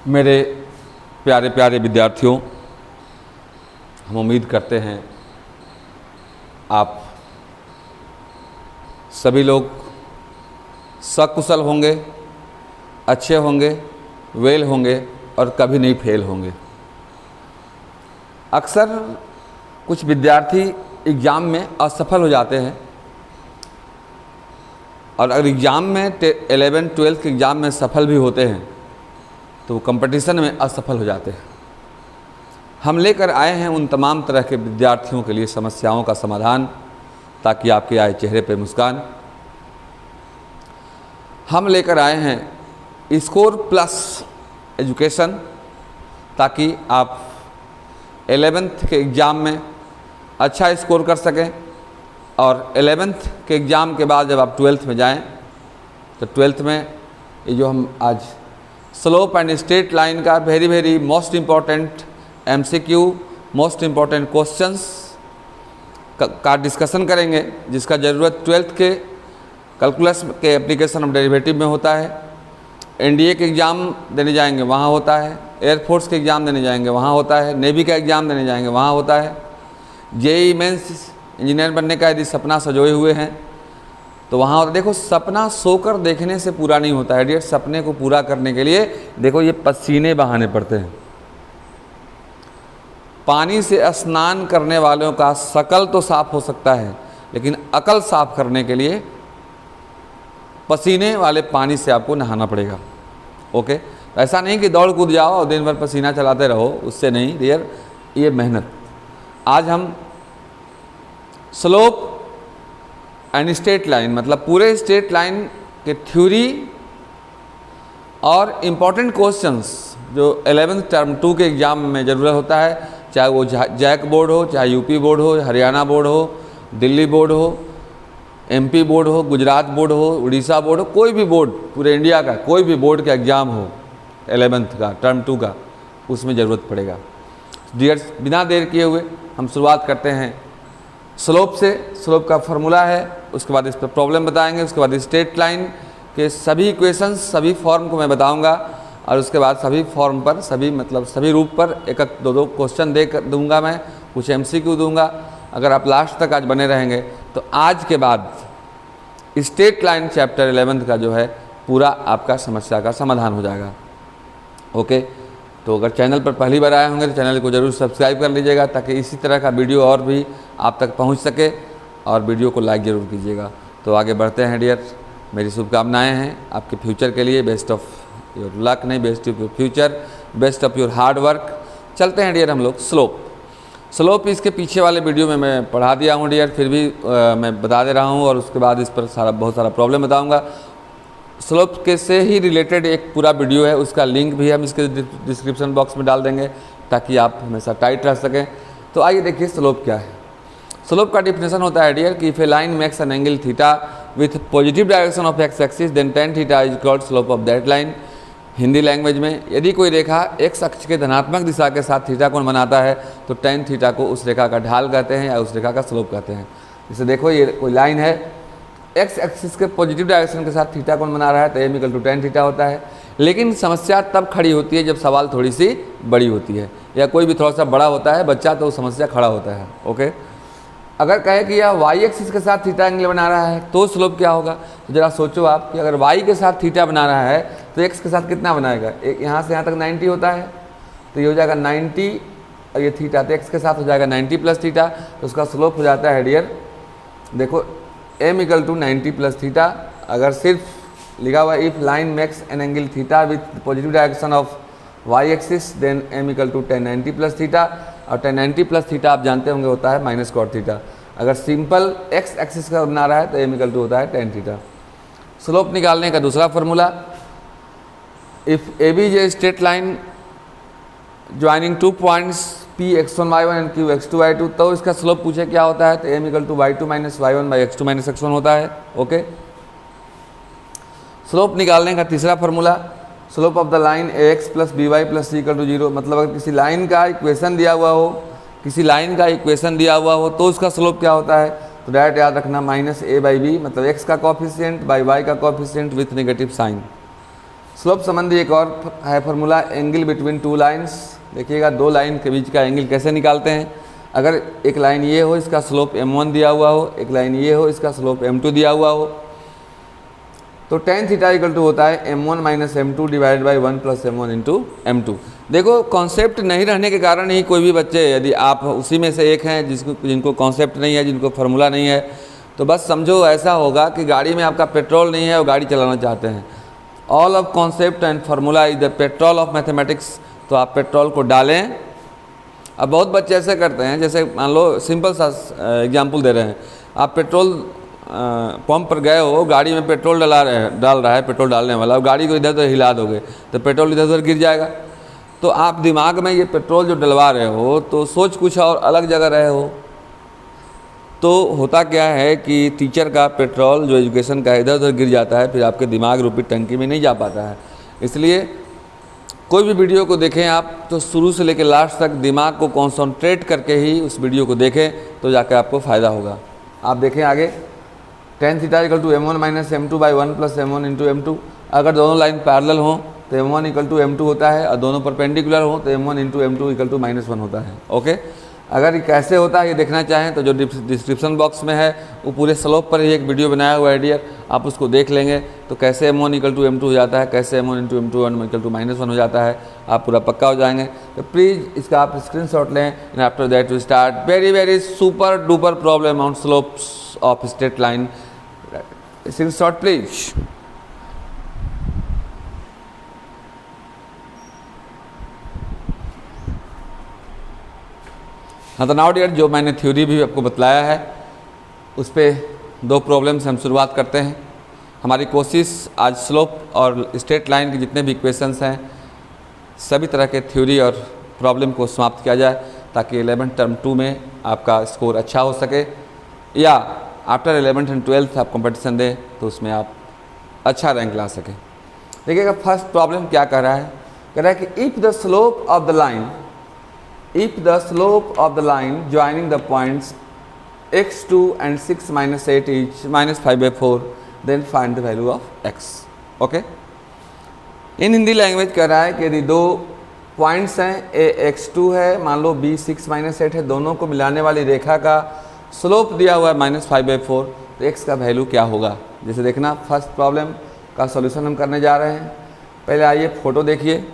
मेरे प्यारे प्यारे विद्यार्थियों, हम उम्मीद करते हैं आप सभी लोग सकुशल होंगे, अच्छे होंगे, वेल होंगे और कभी नहीं फेल होंगे। अक्सर कुछ विद्यार्थी एग्ज़ाम में असफल हो जाते हैं और अगर एग्ज़ाम में 11 12 के एग्ज़ाम में सफल भी होते हैं तो वो कंपटीशन में असफल हो जाते हैं। हम लेकर आए हैं उन तमाम तरह के विद्यार्थियों के लिए समस्याओं का समाधान, ताकि आपके आए चेहरे पे मुस्कान। हम लेकर आए हैं स्कोर प्लस एजुकेशन, ताकि आप 11th के एग्ज़ाम में अच्छा स्कोर कर सकें और 11th के एग्ज़ाम के बाद जब आप 12th में जाएं तो 12th में ये जो हम आज स्लोप एंड स्ट्रेट लाइन का very most important MCQ, most important questions का डिस्कशन करेंगे, जिसका ज़रूरत 12th के कैलकुलस के एप्लीकेशन ऑफ डेरिवेटिव में होता है। NDA के एग्ज़ाम देने जाएंगे वहाँ होता है, एयरफोर्स के एग्ज़ाम देने जाएंगे वहाँ होता है, नेवी का एग्ज़ाम देने जाएंगे वहाँ होता है। JEE मेंस इंजीनियर बनने का यदि सपना सजोए हुए हैं तो वहाँ होता है। देखो, सपना सोकर देखने से पूरा नहीं होता है डियर। सपने को पूरा करने के लिए देखो ये पसीने बहाने पड़ते हैं। पानी से स्नान करने वालों का शकल तो साफ हो सकता है, लेकिन अकल साफ करने के लिए पसीने वाले पानी से आपको नहाना पड़ेगा। ओके, तो ऐसा नहीं कि दौड़ कूद जाओ और दिन भर पसीना चलाते रहो, उससे नहीं डियर। ये मेहनत। आज हम स्लोप एंड स्ट्रेट लाइन, मतलब पूरे स्ट्रेट लाइन के थ्योरी और इम्पॉर्टेंट क्वेश्चंस जो 11th टर्म 2 के एग्ज़ाम में ज़रूरत होता है, चाहे वो जैक बोर्ड हो, चाहे यूपी बोर्ड हो, हरियाणा बोर्ड हो, दिल्ली बोर्ड हो, MP बोर्ड हो, गुजरात बोर्ड हो, उड़ीसा बोर्ड हो, कोई भी बोर्ड, पूरे इंडिया का कोई भी बोर्ड का एग्ज़ाम हो 11th का टर्म 2 का, उसमें ज़रूरत पड़ेगा। डियर, बिना देर किए हुए हम शुरुआत करते हैं स्लोप से। स्लोप का फार्मूला है, उसके बाद इस पर प्रॉब्लम बताएंगे, उसके बाद स्ट्रेट लाइन के सभी इक्वेशंस, सभी फॉर्म को मैं बताऊंगा और उसके बाद सभी फॉर्म पर, सभी रूप पर एक दो क्वेश्चन दे कर दूँगा। मैं कुछ MCQ दूँगा। अगर आप लास्ट तक आज बने रहेंगे तो आज के बाद स्ट्रेट लाइन चैप्टर 11th का जो है पूरा आपका समस्या का समाधान हो जाएगा। ओके, तो अगर चैनल पर पहली बार आए होंगे तो चैनल को ज़रूर सब्सक्राइब कर लीजिएगा, ताकि इसी तरह का वीडियो और भी आप तक पहुंच सके, और वीडियो को लाइक ज़रूर कीजिएगा। तो आगे बढ़ते हैं डियर। मेरी शुभकामनाएं हैं आपके फ्यूचर के लिए। बेस्ट ऑफ योर लक, नहीं, best of your future, best of your hard work. चलते हैं डियर हम लोग स्लोप इसके पीछे वाले वीडियो में मैं पढ़ा दिया हूँ डियर, फिर भी मैं बता दे रहा हूँ, और उसके बाद इस पर बहुत सारा प्रॉब्लम बताऊँगा। स्लोप के से ही रिलेटेड एक पूरा वीडियो है, उसका लिंक भी हम इसके डिस्क्रिप्शन बॉक्स में डाल देंगे, ताकि आप हमेशा टाइट रह सकें। तो आइए देखिए स्लोप क्या है। स्लोप का डिफिनेशन होता है डियर कि if a line makes an angle theta with positive direction of x axis then tan theta is called slope of that line. Hindi language में, यदि कोई रेखा x अक्ष के धनात्मक दिशा के साथ थीटा कोण बनाता है तो tan थीटा को उस रेखा का ढाल कहते हैं या उस रेखा का स्लोप कहते हैं। जैसे देखो, ये कोई लाइन है, x एक्सिस के पॉजिटिव डायरेक्शन के साथ थीटा कोण बना रहा है तो m = tan थीटा होता है। लेकिन समस्या तब खड़ी होती है जब सवाल थोड़ी सी बड़ी होती है, या कोई भी थोड़ा सा बड़ा होता है बच्चा, तो समस्या खड़ा होता है। ओके, अगर कहे कि यह y एक्सिस के साथ थीटा एंगल बना रहा है तो स्लोप क्या होगा। तो जरा सोचो आप कि अगर y के साथ थीटा बना रहा है तो x के साथ कितना बनाएगा। यहाँ से यहाँ तक 90 होता है, तो ये हो जाएगा 90, और ये थीटा, तो x के साथ हो जाएगा 90 + थीटा, तो उसका स्लोप हो जाता है डियर, देखो m = 90 + थीटा। अगर सिर्फ लिखा हुआ if line makes an angle theta with positive direction of y axis then m = tan 90 + theta, और tan 90 + थीटा आप जानते होंगे होता है -cot थीटा। अगर सिंपल x एक्सिस का बना रहा है तो m = होता है tan थीटा। स्लोप निकालने का दूसरा formula, if AB is a straight line joining 2 points P x1 y1 and Q x2 y2, तो इसका स्लोप पूछे क्या होता है तो m = y2 - y1 x2 - x1 होता है। ओके, स्लोप निकालने का तीसरा formula, slope of the line ax + by + c = 0, मतलब अगर किसी लाइन का इक्वेशन दिया हुआ हो, तो उसका स्लोप क्या होता है तो डायरेक्ट याद रखना -a/b, मतलब x का कोफिशिएंट बाई y का coefficient with negative sign. Slope संबंधी एक और है formula, angle between two lines. देखिएगा दो लाइन के बीच का एंगल कैसे निकालते हैं। अगर एक लाइन ये हो, इसका स्लोप m1 दिया हुआ हो, एक लाइन ये हो, इसका स्लोप m2 दिया हुआ हो, तो tan थीटा इक्वल टू होता है m1 minus m2 divide by 1 plus m1 into m2। देखो कॉन्सेप्ट नहीं रहने के कारण ही कोई भी बच्चे, यदि आप उसी में से एक हैं जिनको कॉन्सेप्ट नहीं है, जिनको फार्मूला नहीं है, तो बस समझो ऐसा होगा कि गाड़ी में आपका पेट्रोल नहीं है और गाड़ी चलाना चाहते हैं। All of concept and formula is the petrol of mathematics. तो आप पेट्रोल को डालें। अब बहुत बच्चे ऐसे करते हैं, जैसे मान लो सिंपल सा एग्जाम्पल दे रहे हैं, आप पेट्रोल पंप पर गए हो, गाड़ी में पेट्रोल डाल रहा है पेट्रोल डालने वाला, और गाड़ी को इधर उधर हिला दोगे तो पेट्रोल इधर उधर गिर जाएगा। तो आप दिमाग में ये पेट्रोल जो डलवा रहे हो तो सोच कुछ और अलग जगह रहे हो। तो होता क्या है कि टीचर का पेट्रोल जो एजुकेशन का इधर उधर गिर जाता है, फिर आपके दिमाग रूपी टंकी में नहीं जा पाता है। इसलिए कोई भी वीडियो को देखें आप तो शुरू से लेकर लास्ट तक दिमाग को कॉन्सन्ट्रेट करके ही उस वीडियो को देखें, तो जाकर आपको फ़ायदा होगा। आप देखें आगे, tan theta equal to m1 minus m2 by 1 plus m1 into m2। अगर दोनों लाइन पैरेलल हों तो m1 इक्वल टू m2 होता है, और दोनों परपेंडिकुलर हों तो m1 into m2 equal to -1 होता है। ओके, अगर ये कैसे होता है ये देखना चाहें तो जो डिस्क्रिप्शन बॉक्स में है वो पूरे स्लोप पर ही एक वीडियो बनाया हुआ है डियर, आप उसको देख लेंगे तो कैसे m1 इक्वल टू m2 हो जाता है, कैसे m1 into m2 equal to -1 हो जाता है, आप पूरा पक्का हो जाएंगे। तो प्लीज़ इसका आप स्क्रीनशॉट लें, and after that we start very super duper problem on slopes of straight line. Screenshot please. हाँ, तो नाउ डियर जो मैंने थ्योरी भी आपको बतलाया है उस पर दो प्रॉब्लम से हम शुरुआत करते हैं। हमारी कोशिश आज स्लोप और स्ट्रेट लाइन के जितने भी इक्वेशंस हैं सभी तरह के थ्योरी और प्रॉब्लम को समाप्त किया जाए, ताकि 11th टर्म 2 में आपका स्कोर अच्छा हो सके, या आफ्टर 11th एंड 12th आप कंपटीशन दें तो उसमें आप अच्छा रैंक ला सकें। देखिएगा फर्स्ट प्रॉब्लम क्या कह रहा है, कह रहा है कि if the slope of the line, if the slope of the line joining the points x2 and 6 minus 8 each minus 5/4, then find the value of x। Okay, in Hindi language कह रहा है कि यदि दो पॉइंट्स हैं, a x2 है, मान लो b 6 minus 8 है, दोनों को मिलाने वाली रेखा का स्लोप दिया हुआ है -5/4, तो x का वैल्यू क्या होगा। जैसे देखना फर्स्ट प्रॉब्लम का सॉल्यूशन हम करने जा रहे हैं। पहले आइए फ़ोटो देखिए,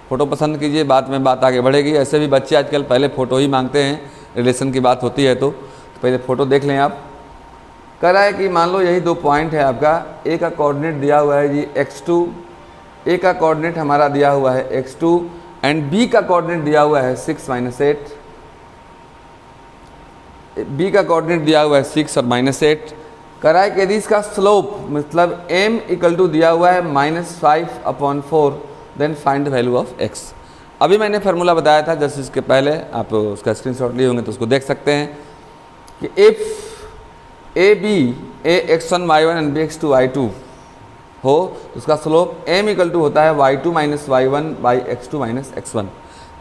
फ़ोटो पसंद कीजिए, बाद में बात आगे बढ़ेगी। ऐसे भी बच्चे आजकल पहले फ़ोटो ही मांगते हैं, रिलेशन की बात होती है तो पहले फ़ोटो देख लें आप। कह रहा है कि मान लो यही दो पॉइंट है आपका, ए का कोऑर्डिनेट दिया हुआ है जी x2, ए का कोऑर्डिनेट हमारा दिया हुआ है x2, एंड बी का कोऑर्डिनेट दिया हुआ है 6 - 8। बी का कोऑर्डिनेट दिया हुआ है 6 और -8। कह रहा है कि यदि इसका स्लोप मतलब m इक्वल टू दिया हुआ है -5/4, then find the value of x। अभी मैंने फार्मूला बताया था जस्ट इसके पहले, आप उसका स्क्रीनशॉट लिए होंगे तो उसको देख सकते हैं कि if A B A x1 y1 and B x2 y2 हो तो उसका स्लोप m इक्वल टू होता है y2 minus y1 by x2 minus x1।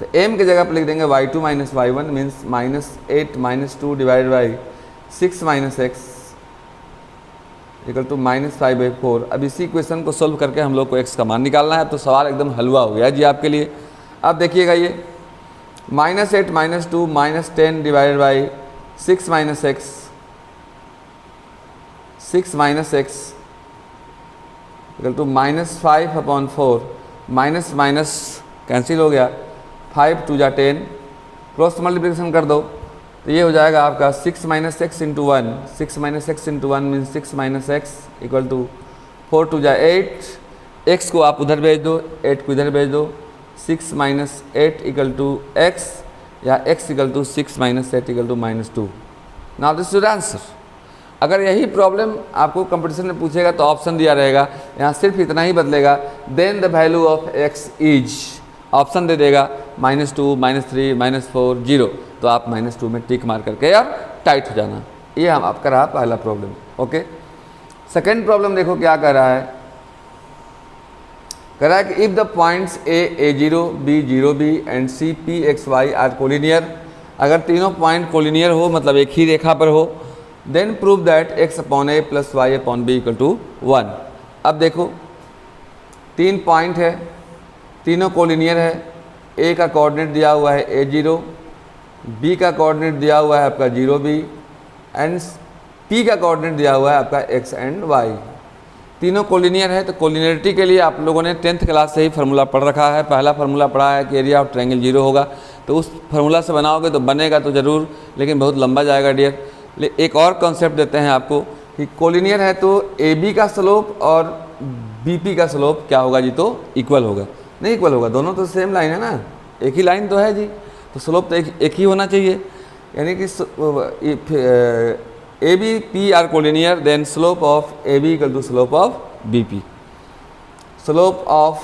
तो m की जगह पर लिख देंगे y2 minus y1 means -8 - 2 divide by 6 - x equal to -5/4। अब इसी क्वेश्चन को सोल्व करके हम लोग को x का मान निकालना है। तो सवाल एकदम हलवा हो गया जी आपके लिए। अब देखिएगा ये -8 - 2 -10 divided by 6 - x, 6 - x equal to -5/4, minus minus cancel हो गया, 5 × 2 = 10, क्रॉस मल्टीप्लिकेशन कर दो तो ये हो जाएगा आपका 6 - x × 1, 6 - x × 1 means 6 - x equal to 4 × 2 = 8, x को आप उधर भेज दो, 8 को इधर भेज दो, 6 - 8 इक्वल टू x, या x equal to 6 - 8 equal to -2। Now this is answer. अगर यही प्रॉब्लम आपको कंपटीशन में पूछेगा तो ऑप्शन दिया रहेगा, यहाँ सिर्फ इतना ही बदलेगा, then the value of x is, option दे देगा -2 -3 -4 0, तो आप -2 में टिक मार करके यार टाइट हो जाना। ये हम आपका रहा पहला प्रॉब्लम। ओके, सेकेंड प्रॉब्लम देखो क्या कह रहा है, कह रहा है कि if the points a0 b0b and c p x y are collinear, अगर तीनों पॉइंट कोलिनियर हो मतलब एक ही रेखा पर हो, then prove that x/a + y/b = 1। अब देखो 3 पॉइंट है, तीनों कोलिनियर है। ए का कोऑर्डिनेट दिया हुआ है A0, बी का कोऑर्डिनेट दिया हुआ है आपका 0B एंड पी का कोऑर्डिनेट दिया हुआ है आपका x एंड y। तीनों कोलिनियर है, तो कोलिनियरिटी के लिए आप लोगों ने 10th क्लास से ही फार्मूला पढ़ रखा है। पहला फार्मूला पढ़ा है कि एरिया ऑफ ट्रायंगल 0 होगा, तो उस फार्मूला से बनाओगे तो बनेगा तो ज़रूर, लेकिन बहुत लंबा जाएगा डियर। एक और कॉन्सेप्ट देते हैं आपको कि कोलिनियर है तो AB का स्लोप और BP का स्लोप क्या होगा जी, तो इक्वल होगा। नहीं इक्वल होगा, दोनों तो सेम लाइन है ना, एक ही लाइन तो है जी, तो स्लोप तो एक ही होना चाहिए। यानी कि ABP are collinear, then slope of AB equal to slope of BP। Slope of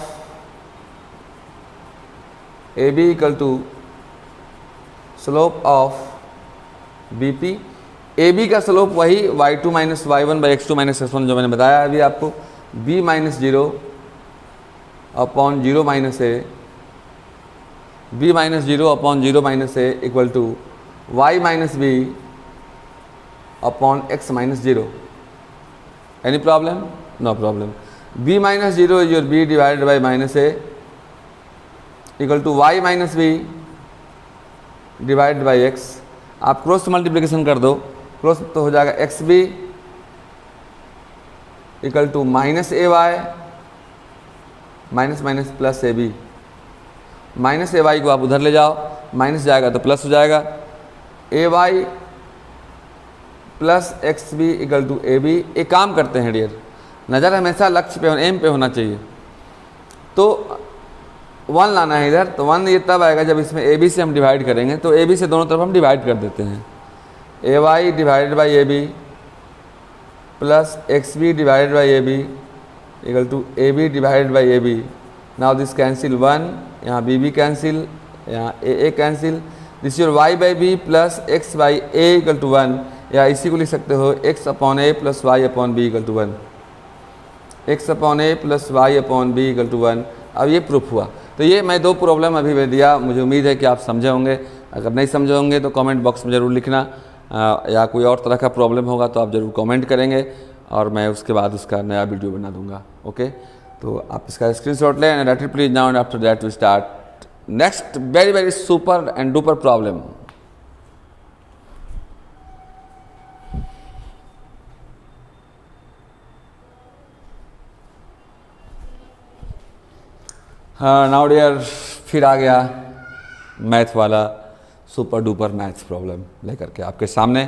AB equal to slope of BP। AB का स्लोप वही y2 minus y1 by x2 minus x1 जो मैंने बताया अभी आपको, b minus 0 upon 0 minus a, b minus 0 upon 0 minus a equal to y minus b upon x minus 0। Any problem? No problem. b minus 0 is your b divided by minus a equal to y minus b divided by x। आप cross multiplication कर दो, cross तो हो जाएगा xb equal to minus ay minus minus plus ab। Minus ay को आप उधर ले जाओ, माइनस जाएगा तो प्लस हो जाएगा, ay plus xb equal to ab। एक काम करते हैं डियर, नज़र हमेशा लक्ष्य पे, एम पे होना चाहिए, तो 1 लाना है इधर। तो 1 ये तब आएगा जब इसमें AB से हम डिवाइड करेंगे, तो AB से दोनों तरफ हम डिवाइड कर देते हैं। ay divided by AB plus xb divided by AB equal to AB divided by AB। Now this cancel 1, यहाँ BB कैंसिल, यहाँ AA cancel, this your y by b plus x by a equal to 1, या इसी को लिख सकते हो x upon a plus y upon b equal to 1, x upon a plus y upon b equal to 1। अब ये proof हुआ। तो ये मैं 2 प्रॉब्लम अभी मैं दिया, मुझे उम्मीद है कि आप समझे होंगे। अगर नहीं समझे होंगे तो कमेंट बॉक्स में ज़रूर लिखना, या कोई और तरह का प्रॉब्लम होगा तो आप ज़रूर कमेंट करेंगे और मैं उसके बाद उसका नया वीडियो बना दूंगा। ओके, तो आप इसका स्क्रीनशॉट लें and write it please now, and after that we start next very very super and duper problem. हाँ नाउ डियर, फिर आ गया मैथ वाला सुपर डुपर मैथ्स प्रॉब्लम लेकर के आपके सामने।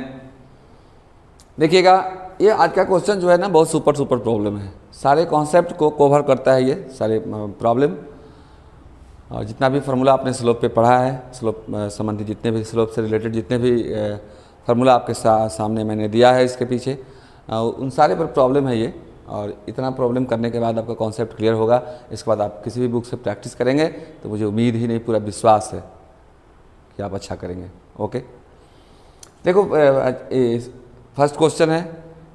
देखिएगा, ये आज का क्वेश्चन जो है ना बहुत सुपर प्रॉब्लम है, सारे कॉन्सेप्ट को कवर करता है ये सारे प्रॉब्लम। और जितना भी फार्मूला आपने स्लोप पे पढ़ा है, स्लोप संबंधी जितने भी स्लोप से रिलेटेड जितने भी फार्मूला आपके सामने मैंने दिया है इसके पीछे, उन सारे पर प्रॉब्लम है ये। और इतना प्रॉब्लम करने के बाद आपका कॉन्सेप्ट क्लियर होगा। इसके बाद आप किसी भी बुक से प्रैक्टिस करेंगे तो मुझे उम्मीद ही नहीं, पूरा विश्वास है कि आप अच्छा करेंगे। ओके, देखो फर्स्ट क्वेश्चन है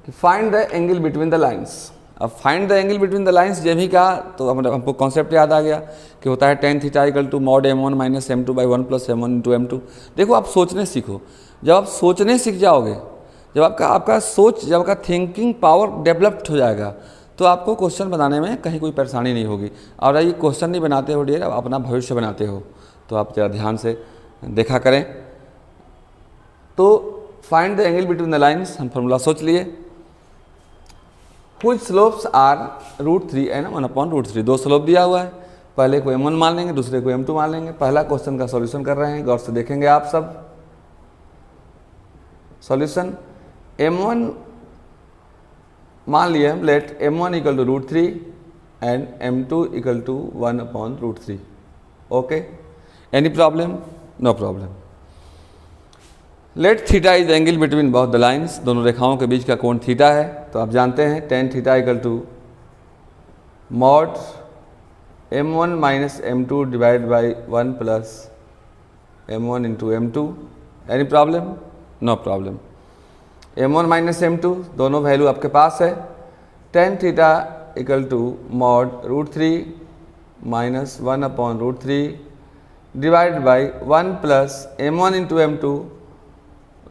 कि find the angle between the lines. अब find the angle between the lines जब ही कहा तो हमको कॉन्सेप्ट याद आ गया कि होता है tan theta equal to mod m1 minus m2 by 1 plus m1 into m2। देखो आप सोचने सीखो, जब आप सोचने सीख जाओगे, जब आपका सोच, जब आपका थिंकिंग पावर डेवलप्ड हो जाएगा, तो आपको क्वेश्चन बनाने में कहीं कोई परेशानी नहीं होगी। और ये क्वेश्चन नहीं बनाते हो डियर, आप अपना भविष्य बनाते हो, तो आप जरा ध्यान से देखा करें। तो find the angle between the lines, हम फॉर्मूला सोच लिए। Which slopes are √3 and 1/√3। 2 slope दिया हुआ है, पहले को m1 मान लेंगे, दूसरे को m2 मान लेंगे। पहला क्वेश्चन का सॉल्यूशन कर रहे हैं, गौर से देखेंगे आप सब। सॉल्यूशन m1 मान लिए हम, let m1 equal to √3 and m2 equal to 1/√3। Okay, any problem? No problem. Let theta is angle between both the lines. दोनों रेखाओं के बीच का कोण थीटा है, तो आप जानते हैं tan theta equal to mod m1 minus m2 divide by 1 plus m1 into m2। Any problem? No problem. m1 minus m2 दोनों वैल्यू आपके पास है। tan theta equal to mod √3 minus 1/√3 divide by 1 plus m1 into m2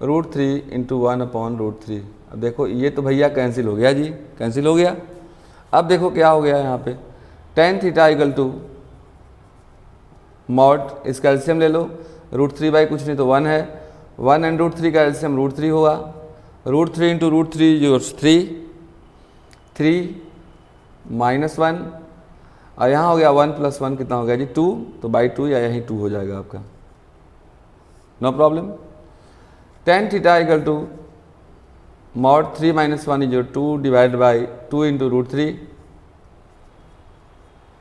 √3 into 1/√3। अब देखो ये तो भैया cancel हो गया जी, कैंसिल हो गया। अब देखो क्या हो गया यहाँ पे, tan theta equal to mod, इसका एलसीएम ले लो, √3 बाई कुछ नहीं तो 1 है, 1 एंड √3 का एलसीएम √3 होगा, √3 इंटू √3 जो 3 माइनस 1, और यहाँ हो गया 1 + 1 कितना हो गया जी 2, तो बाई 2 या यही 2 हो जाएगा आपका, no problem. tan theta equal to mod 3 - 1 is 2 divide by 2 into √3,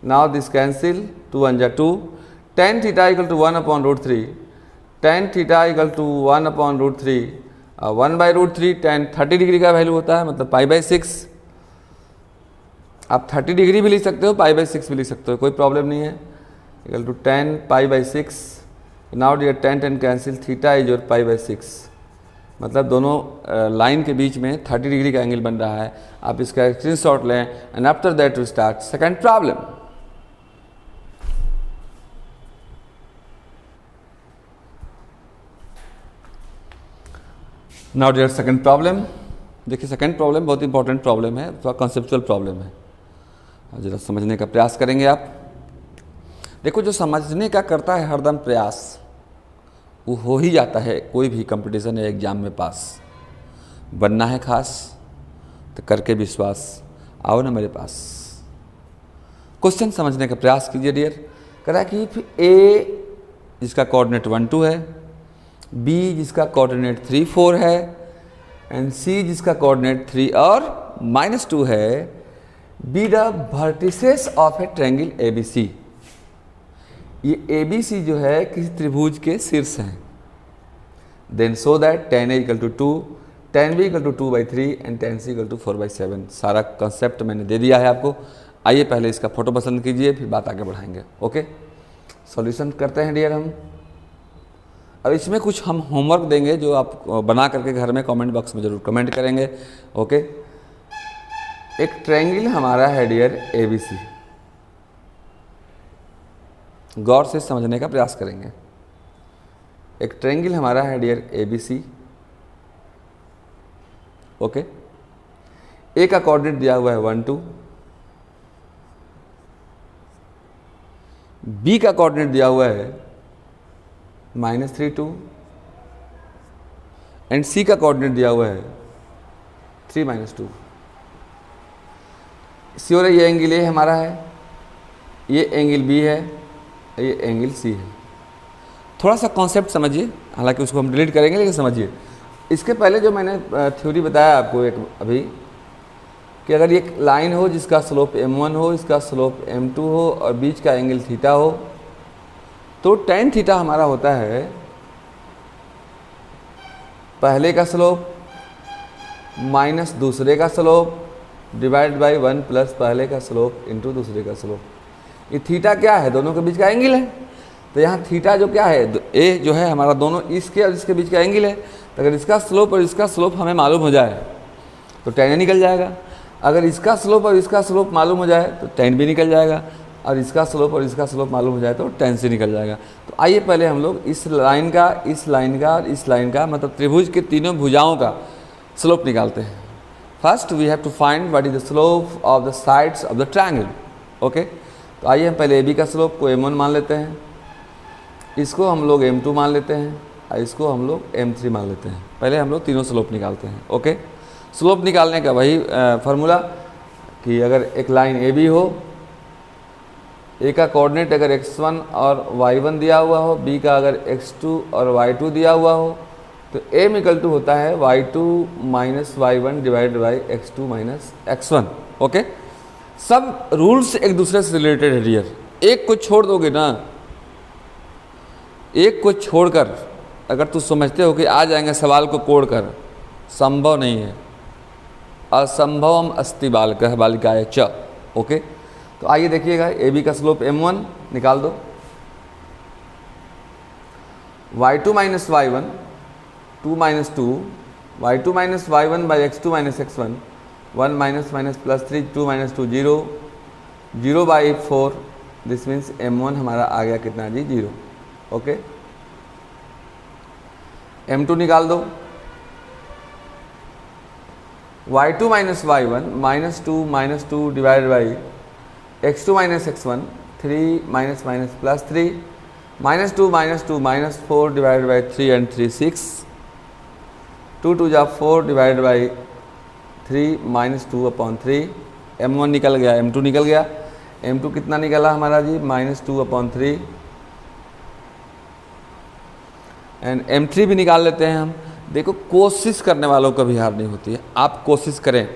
now this cancel, 2 1 जा 2, tan theta equal to 1/√3, tan theta equal to 1/√3, 1/√3 tan 30 degree का वैल्यू होता है, मतलब π/6, आप 30 डिग्री भी लिख सकते हो, π/6 भी लिख सकते हो, कोई प्रॉब्लम नहीं है, equal to tan π/6, now dear tan cancel, theta is your π/6, मतलब दोनों लाइन के बीच में 30 डिग्री का एंगल बन रहा है। आप इसका स्क्रीनशॉट लें and after that we start second problem. Now dear second problem, देखिए सेकंड प्रॉब्लम बहुत इंपॉर्टेंट प्रॉब्लम है, थोड़ा कॉन्सेप्चुअल प्रॉब्लम है, जरा समझने का प्रयास करेंगे आप। देखो जो समझने का करता है हरदम प्रयास वो हो ही जाता है, कोई भी कंपटीशन या एग्जाम में पास। बनना है खास तो करके विश्वास, आओ ना मेरे पास। क्वेश्चन समझने का प्रयास कीजिए डियर। कह रहा है कि ए जिसका कोऑर्डिनेट 1 2 है, बी जिसका कोऑर्डिनेट 3 4 है, एंड सी जिसका कोऑर्डिनेट 3 और -2 है, be the vertices of A triangle ABC। ये ABC जो है किसी त्रिभुज के शीर्ष हैं। Then so that tan A equal to 2, tan B equal to 2/3 and tan C equal to 4/7। सारा कंसेप्ट मैंने दे दिया है आपको। आइए पहले इसका फोटो पसंद कीजिए, फिर बात आगे बढ़ाएंगे। ओके, सॉल्यूशन करते हैं डियर हम। अब इसमें कुछ हम होमवर्क देंगे जो आप बना करके घर में कमेंट बॉक्स में जरूर कमेंट करेंगे। ओके, एक ट्रायंगल हमारा है डियर ABC, गौर से समझने का प्रयास करेंगे। एक ट्रायंगल हमारा है डियर ABC। ओके, ए का कोऑर्डिनेट दिया हुआ है 1 2, बी का कोऑर्डिनेट दिया हुआ है -3 2, एंड सी का कोऑर्डिनेट दिया हुआ है 3 -2। श्योर है ये एंगल ए हमारा है, ये एंगल बी है, ये एंगल सी है। थोड़ा सा कॉन्सेप्ट समझिए, हालांकि उसको हम डिलीट करेंगे लेकिन समझिए। इसके पहले जो मैंने थ्योरी बताया आपको एक अभी, कि अगर एक लाइन हो जिसका स्लोप m1 हो, इसका स्लोप m2 हो और बीच का एंगल थीटा हो, तो tan थीटा हमारा होता है पहले का स्लोप माइनस दूसरे का स्लोप डिवाइड बाई 1 प्लस पहले का स्लोप इंटू दूसरे का स्लोप। ये थीटा क्या है? दोनों के बीच का एंगल है। तो यहाँ थीटा जो क्या है, ए जो है हमारा दोनों इसके और इसके बीच का एंगल है। तो अगर इसका स्लोप और इसका स्लोप हमें मालूम हो जाए तो tan निकल जाएगा। अगर इसका स्लोप और इसका स्लोप मालूम हो जाए तो tan भी निकल जाएगा, और इसका स्लोप और इसका स्लोप मालूम हो जाए तो tan से निकल जाएगा। तो आइए पहले हम लोग इस लाइन का, इस लाइन का और इस लाइन का, मतलब त्रिभुज के तीनों भुजाओं का स्लोप निकालते हैं। First we have to find what is the slope of the sides of the triangle. Okay, तो आइए हम पहले AB का स्लोप को m1 मान लेते हैं, इसको हम लोग m2 मान लेते हैं और इसको हम लोग m3 मान लेते हैं। पहले हम लोग तीनों स्लोप निकालते हैं। ओके, स्लोप निकालने का वही फार्मूला कि अगर एक लाइन AB हो, A का कोऑर्डिनेट अगर x1 और y1 दिया हुआ हो, B का अगर x2 और y2 दिया हुआ हो, तो m इक्वल टू होता है y2 minus y1 divide by x2 minus x1। Okay, सब रूल्स एक दूसरे से रिलेटेड है डियर। एक को छोड़ दोगे ना, एक को छोड़कर अगर तू समझते हो कि आ जाएंगे सवाल को कोड़ कर, संभव नहीं है। असंभवम अस्ति बालकः बालिकाय च। ओके, तो आइए देखिएगा, AB का स्लोप m1 निकाल दो, y2 minus y1 2 minus 2, y2 minus y1 by x2 minus x1 1 minus minus plus 3 2 minus 2 0 0 by 4, this means m1 हमारा आ गया कितना जी 0। ओके, m2 निकाल दो, y2 minus y1 minus 2 divide by x2 minus x1 3 minus minus plus 3 -2 -4 divided by 3 and 3 6 2 2 जा 4 divided by 3 -2/3 m1 निकल गया, m2 निकल गया। m2 कितना निकला हमारा जी -2/3 एंड m3 भी निकाल लेते हैं हम। देखो कोशिश करने वालों कभी हार नहीं होती है, आप कोशिश करें।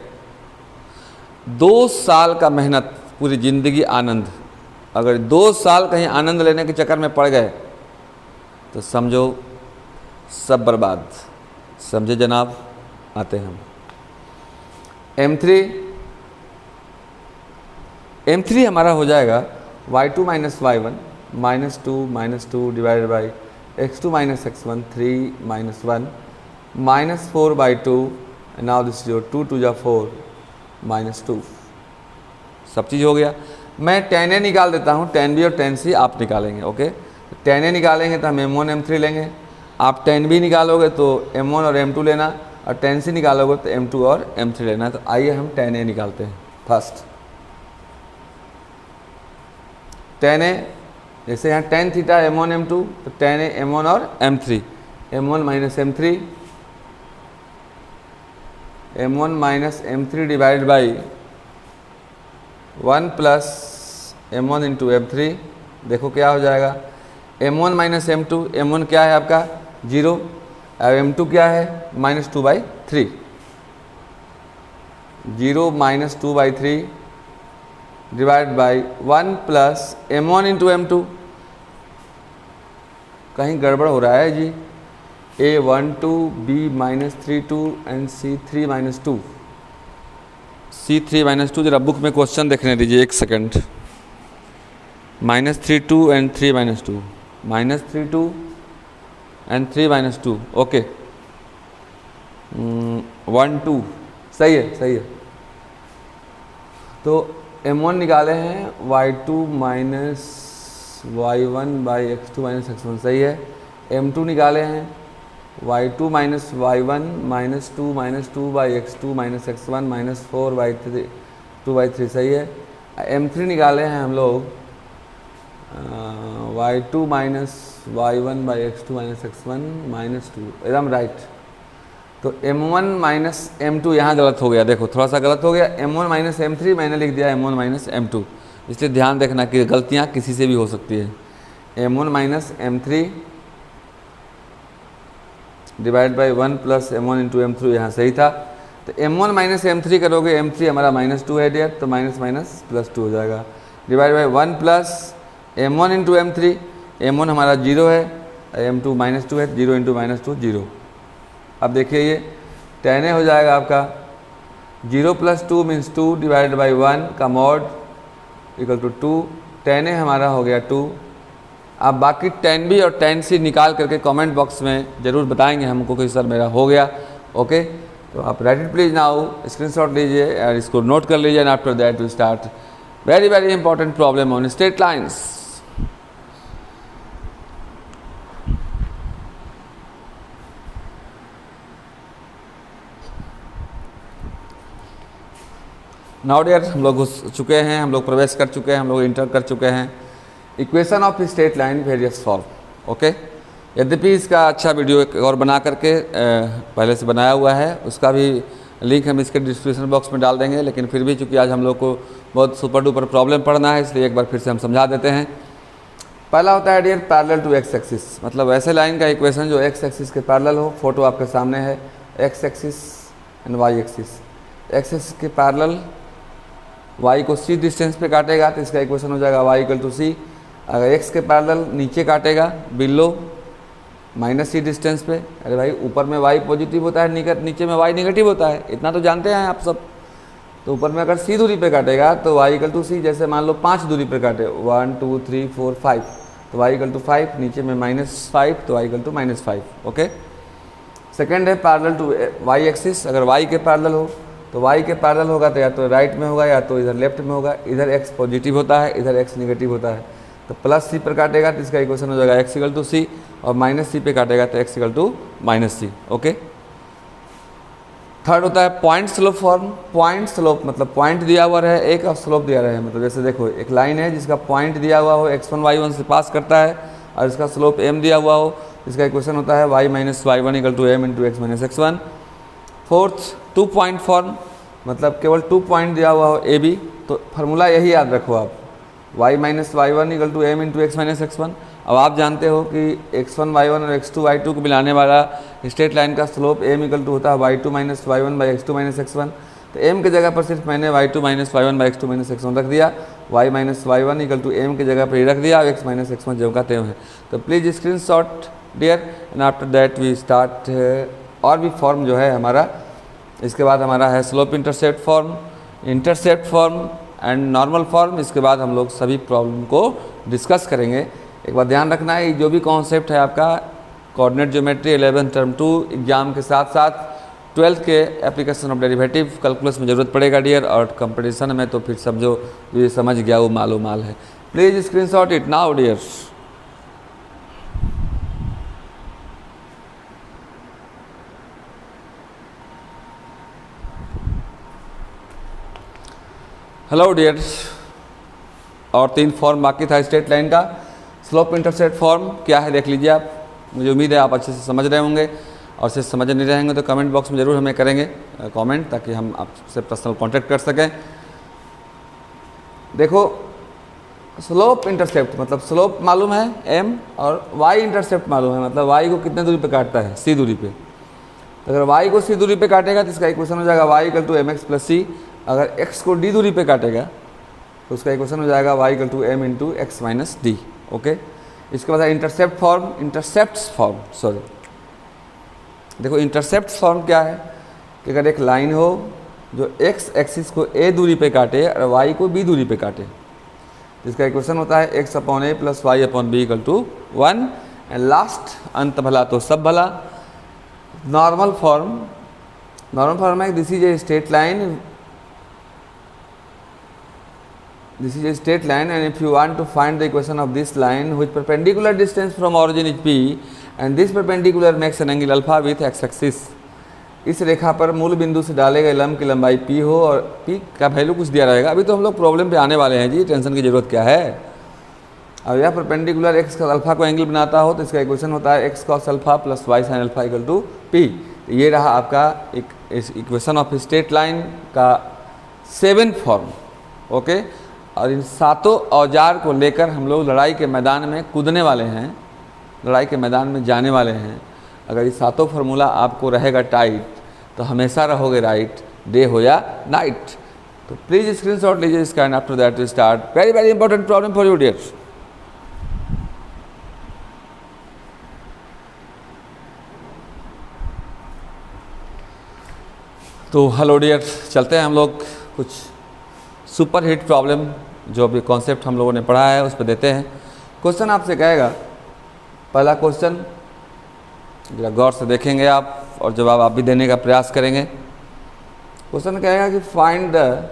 2 साल का मेहनत पूरी ज़िंदगी आनंद, अगर 2 साल कहीं आनंद लेने के चक्कर में पड़ गए तो समझो सब बर्बाद। समझे जनाब, आते हैं हम m3 हमारा हो जाएगा y2 minus y1 -2 divided by x2 minus x1 3 -1 -4/2 now this जो 2 2 जा 4 -2 सब चीज़ हो गया। मैं tan a निकाल देता हूँ, tan b और tan c आप निकालेंगे। ओके, tan a निकालेंगे तो हम m1 m3 लेंगे, आप tan b निकालोगे तो m1 और m2 लेना, और tan c निकालोगे तो m2 और m3 लेना। तो आइए हम tan a निकालते हैं। फर्स्ट tan a, जैसे यहाँ tan थीटा m1 m2 तो tan a m1 और m3, m1 minus m3 divide by 1 plus m1 into m3। देखो क्या हो जाएगा, m1 माइनस m2, m1 क्या है आपका 0 और m2 क्या है -2/3, 0 -2/3 divide by 1 plus m1 into m2। कहीं गड़बड़ हो रहा है जी, a12 b -32 and c3 -2। c3 -2 जरा बुक में क्वेश्चन देखने दीजिए, एक सेकंड। -32 and 3 -2, -32 and 3 -2। ओके 1 2 सही है, सही है। तो m1 निकाले हैं y2 minus y1 by x2 minus x1, सही है। m2 निकाले हैं y2 minus y1 -2 by x2 minus x1 -4/2/3, सही है। m3 निकाले हैं हम लोग y2 minus y1 by x2 minus x1 -2, एकदम राइट। तो m1 माइनस m2 यहाँ गलत हो गया, देखो थोड़ा सा गलत हो गया। m1 माइनस m3 मैंने लिख दिया m1 माइनस m2, इसलिए ध्यान देखना कि गलतियाँ किसी से भी हो सकती है। m1 minus m3 divide by 1 plus m1 into m3 यहाँ सही था। तो m1 माइनस m3 करोगे, m3 हमारा -2 है डियर, तो माइनस माइनस +2 हो जाएगा। Divide by 1 plus m1 into m3, m1 हमारा 0 है, m2 -2 है, 0 इंटू -2 0। अब देखिए ये tan a हो जाएगा आपका 0 + 2 मीन्स 2 डिवाइडेड बाई 1 का mod equal to 2। tan a हमारा हो गया 2। आप बाकी tan b और tan c निकाल करके कमेंट बॉक्स में ज़रूर बताएंगे हमको कि सर मेरा हो गया। ओके, तो आप write it please now, screenshot लीजिए और इसको नोट कर लीजिए। And after that we start very very important problem on straight lines. Now dear हम लोग घुस चुके हैं, हम लोग प्रवेश कर चुके हैं, हम लोग इंटर कर चुके हैं equation of straight line various form. Okay, यद्यपि इसका अच्छा वीडियो एक और बना करके पहले से बनाया हुआ है, उसका भी लिंक हम इसके डिस्क्रिप्शन बॉक्स में डाल देंगे। लेकिन फिर भी चूँकि आज हम लोग को बहुत सुपर डुपर प्रॉब्लम पढ़ना है, इसलिए एक बार फिर से हम समझा देते हैं। पहला होता है dear parallel to X axis, मतलब वैसे लाइन का इक्वेशन जो एक्स एक्सिस के पैरेलल हो। फोटो आपके सामने है, X axis and Y axis. X axis के पैरेलल y को c डिस्टेंस पे काटेगा तो इसका इक्वेशन हो जाएगा y = c। अगर x के पैरेलल नीचे काटेगा बिलो -c डिस्टेंस पे, अरे भाई ऊपर में y पॉजिटिव होता है, नीचे में y नेगेटिव होता है, इतना तो जानते हैं आप सब। तो ऊपर में अगर c दूरी पे काटेगा तो y = c। जैसे मान लो 5 दूरी पे काटे, 1 2 3 4 5, तो y = 5, नीचे में -5 तो y = -5। ओके, सेकेंड है पैरेलल टू y एक्सिस। अगर y के पैरेलल हो तो y के पैरेलल होगा तो या तो राइट में होगा या तो इधर लेफ्ट में होगा। इधर x पॉजिटिव होता है, इधर x नेगेटिव होता है, तो +c पर काटेगा तो इसका इक्वेशन हो जाएगा x = c, और -c पे काटेगा तो x = -c। ओके, थर्ड होता है point slope form. Point slope मतलब पॉइंट दिया हुआ है एक और स्लोप दिया रहे, मतलब जैसे देखो एक लाइन है जिसका पॉइंट दिया हुआ हो x1 y1 से पास करता है और इसका स्लोप m दिया हुआ हो, इसका इक्वेशन होता है y minus y1 equal to m into X minus x1। Fourth 2 point form, मतलब केवल 2 पॉइंट दिया हुआ हो ए बी, तो फार्मूला यही याद रखो आप, y minus y1 equal to m into X minus x1। अब आप जानते हो कि x1 y1 और x2 y2 को मिलाने वाला स्ट्रेट लाइन का स्लोप m इक्वल टू होता है y2 minus y1 by x2 minus x1। तो m की जगह पर सिर्फ मैंने y2 minus y1 by x2 minus x1 रख दिया, y minus y1 equal to m की जगह पर ही रख दिया और x माइनस x1 जो का त्यों है। तो please screenshot dear and after that we start और भी फॉर्म जो है हमारा। इसके बाद हमारा है slope intercept form, intercept form and normal form. इसके बाद हम लोग सभी प्रॉब्लम को डिस्कस करेंगे। एक बार ध्यान रखना है जो भी कॉन्सेप्ट है आपका कोऑर्डिनेट ज्योमेट्री 11 टर्म 2 एग्जाम के साथ साथ 12th के एप्लीकेशन ऑफ डेरिवेटिव कैलकुलस में ज़रूरत पड़ेगा डियर, और कंपटीशन में तो फिर समझो ये समझ गया वो मालो माल है। Please screenshot it now dear. Hello dear, और 3 फॉर्म बाकी था स्ट्रेट लाइन का। स्लोप इंटरसेप्ट फॉर्म क्या है देख लीजिए आप, मुझे उम्मीद है आप अच्छे से समझ रहे होंगे, और से समझ नहीं रहेंगे तो कमेंट बॉक्स में ज़रूर हमें करेंगे कमेंट, ताकि हम आपसे पर्सनल कांटेक्ट कर सकें। देखो स्लोप इंटरसेप्ट मतलब स्लोप मालूम है m, और y इंटरसेप्ट मालूम है, मतलब y को कितने दूरी पे काटता है, c दूरी पे। तो अगर y को c दूरी पे काटेगा तो इसका इक्वेशन हो जाएगा y equal to m x plus c. अगर x को d दूरी पे काटेगा तो उसका इक्वेशन हो जाएगा y equal to m into X minus D. Okay, इसके बाद intercept form, intercept form sorry, देखो इंटरसेप्ट फॉर्म क्या है कि अगर एक लाइन हो जो x एक्सिस को a दूरी पे काटे और y को b दूरी पे काटे, जिसका इक्वेशन होता है x upon A plus Y upon B equal to 1। And last अंत भला तो सब भला। नॉर्मल फॉर्म, नॉर्मल फॉर्म है this is a straight line, this is a straight line, and if you want to find the equation of this line which perpendicular distance from origin is p and this perpendicular makes an angle alpha with x axis। इस रेखा पर मूल बिंदु से डाले गए लंब की लंबाई p हो और p का वैल्यू कुछ दिया रहेगा। अभी तो हम लोग प्रॉब्लम पे आने वाले हैं जी, टेंशन की जरूरत क्या है। अब यह परपेंडिकुलर x का अल्फा को एंगल बनाता हो तो इसका इक्वेशन होता है x cos alpha plus y sin alpha equal to p। ये रहा आपका इक्वेशन ऑफ स्ट्रेट लाइन का 7 फॉर्म। ओके, और इन 7 औजार को लेकर हम लोग लड़ाई के मैदान में कूदने वाले हैं, लड़ाई के मैदान में जाने वाले हैं। अगर ये 7 फार्मूला आपको रहेगा टाइट तो हमेशा रहोगे राइट, डे हो या नाइट। तो प्लीज़ स्क्रीनशॉट लीजिए इसका and after that to start very very important problem for you dear. तो हेलो डियर, चलते हैं हम लोग कुछ सुपर हिट प्रॉब्लम जो अभी कॉन्सेप्ट हम लोगों ने पढ़ा है उस पर देते हैं। क्वेश्चन आपसे कहेगा, पहला क्वेश्चन जरा गौर से देखेंगे आप और जवाब आप भी देने का प्रयास करेंगे। क्वेश्चन कहेगा कि find the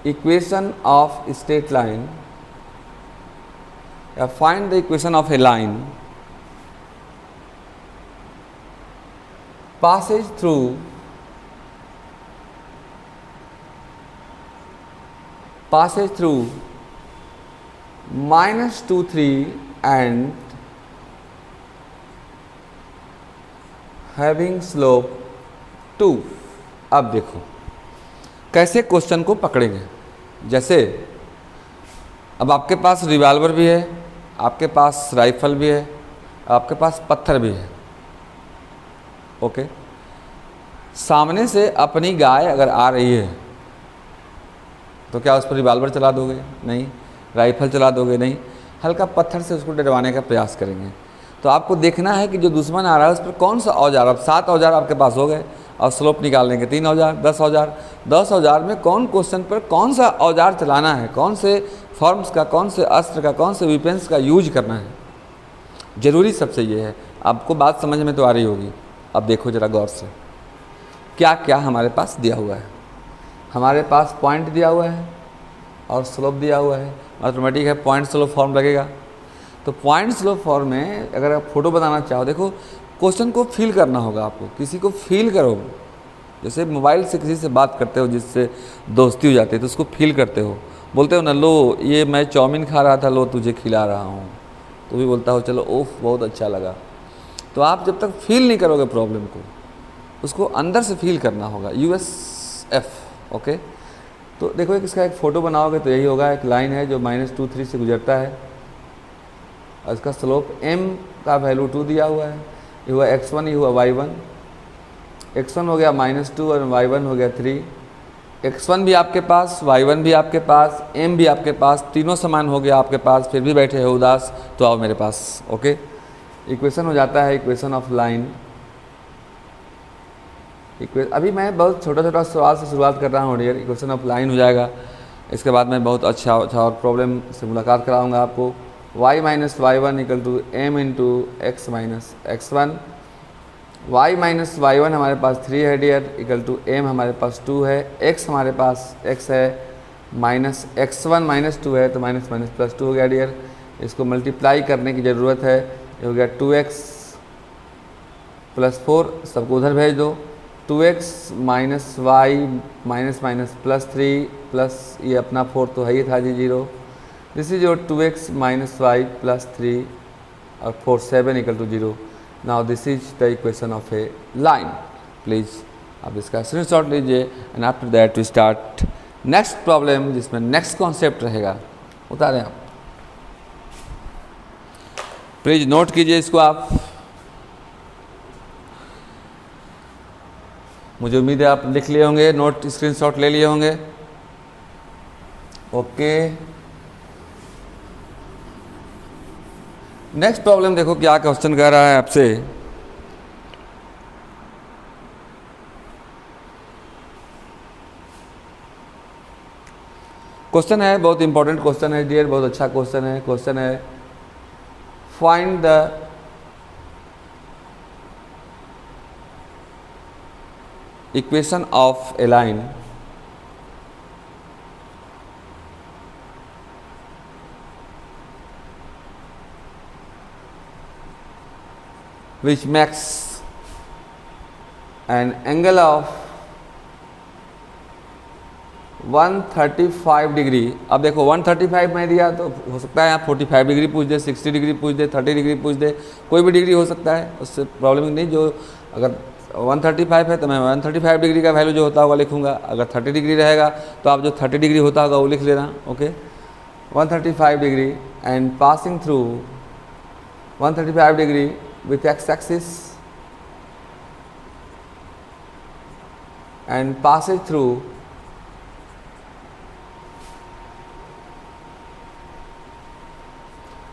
equation of straight line या find the equation of a line passes through -2 3 and having slope 2। अब देखो कैसे क्वेश्चन को पकड़ेंगे। जैसे अब आपके पास रिवॉल्वर भी है, आपके पास राइफल भी है, आपके पास पत्थर भी है। ओके, सामने से अपनी गाय अगर आ रही है तो क्या उस पर रिवॉल्वर चला दोगे? नहीं। राइफल चला दोगे? नहीं। हल्का पत्थर से उसको डरवाने का प्रयास करेंगे। तो आपको देखना है कि जो दुश्मन आ रहा है उस पर कौन सा औजार, अब 7 औजार आपके पास हो गए और स्लोप निकालने के 3 औजार, 10 औजार। 10 औजार में कौन क्वेश्चन पर कौन सा औजार चलाना है, कौन से फॉर्म्स का, कौन से अस्त्र का, कौन से वेपन्स का यूज करना है, ज़रूरी सबसे ये है। आपको बात समझ में तो आ रही होगी। अब देखो ज़रा गौर से क्या क्या हमारे पास दिया हुआ है। हमारे पास पॉइंट दिया हुआ है और स्लोप दिया हुआ है। ऑटोमेटिक है पॉइंट स्लोप फॉर्म लगेगा। तो पॉइंट स्लोप फॉर्म में अगर आप फोटो बनाना चाहो, देखो क्वेश्चन को फील करना होगा आपको, किसी को फील करो। जैसे मोबाइल से किसी से बात करते हो जिससे दोस्ती हो जाती है तो उसको फील करते हो, बोलते हो ना लो ये मैं चाउमीन खा रहा था, लो तुझे खिला रहा हूँ, तो भी बोलता हो चलो ओफ बहुत अच्छा लगा। तो आप जब तक फील नहीं करोगे प्रॉब्लम को, उसको अंदर से फील करना होगा। USF, okay. तो देखो इसका एक फ़ोटो बनाओगे तो यही होगा, एक लाइन है जो -2 3 से गुजरता है और इसका स्लोप m का वैल्यू 2 दिया हुआ है। ये हुआ x1, ये हुआ y1। x1 हो गया -2 और y1 हो गया 3। x1 भी आपके पास, y1 भी आपके पास, m भी आपके पास, तीनों समान हो गया आपके पास, फिर भी बैठे हो उदास, तो आओ मेरे पास, ओके। इक्वेशन हो जाता है इक्वेशन ऑफ लाइन। अभी मैं बहुत छोटा छोटा सवाल से शुरुआत कर रहा हूँ डियर। इक्वेशन ऑफ लाइन हो जाएगा, इसके बाद मैं बहुत अच्छा और प्रॉब्लम से मुलाकात कराऊंगा आपको। y minus y1 equal to m into X minus x1। y minus y1 हमारे पास 3 है डियर, इक्वल टू m हमारे पास 2 है, x हमारे पास x है, माइनस x1 -2 है तो माइनस माइनस प्लस 2 हो गया डियर। इसको मल्टीप्लाई करने की ज़रूरत है, ये हो गया 2x प्लस 4, सबको उधर भेज दो। 2x minus Y minus minus plus 3 plus ये अपना 4 तो है ही था जी 0। This is your 2x minus Y plus 3 और 4 7 equal to 0। Now this is the equation of a line. Please आप इसका स्क्रीनशॉट लीजिए and after that we start next problem, जिसमें नेक्स्ट कॉन्सेप्ट रहेगा। उतारें आप, प्लीज नोट कीजिए इसको आप। मुझे उम्मीद है आप लिख लिए होंगे, नोट स्क्रीनशॉट ले लिए होंगे, ओके। नेक्स्ट प्रॉब्लम देखो क्या क्वेश्चन कर रहा है आपसे। क्वेश्चन है, बहुत इंपॉर्टेंट क्वेश्चन है डियर, बहुत अच्छा क्वेश्चन है। क्वेश्चन है find the equation of a line which makes an angle of 135 degree. अब देखो 135 मैं दिया तो हो सकता है आप 45 डिग्री पूछ दे, 60 डिग्री पूछ दे, 30 डिग्री पूछ दे, कोई भी डिग्री हो सकता है, उससे प्रॉब्लम नहीं। जो अगर 135 है तो मैं 135 डिग्री का वैल्यू जो होता होगा लिखूंगा। अगर 30 डिग्री रहेगा तो आप जो 30 डिग्री होता होगा वो लिख लेना, okay. 135 degree and passing through 135 degree with x axis and passes through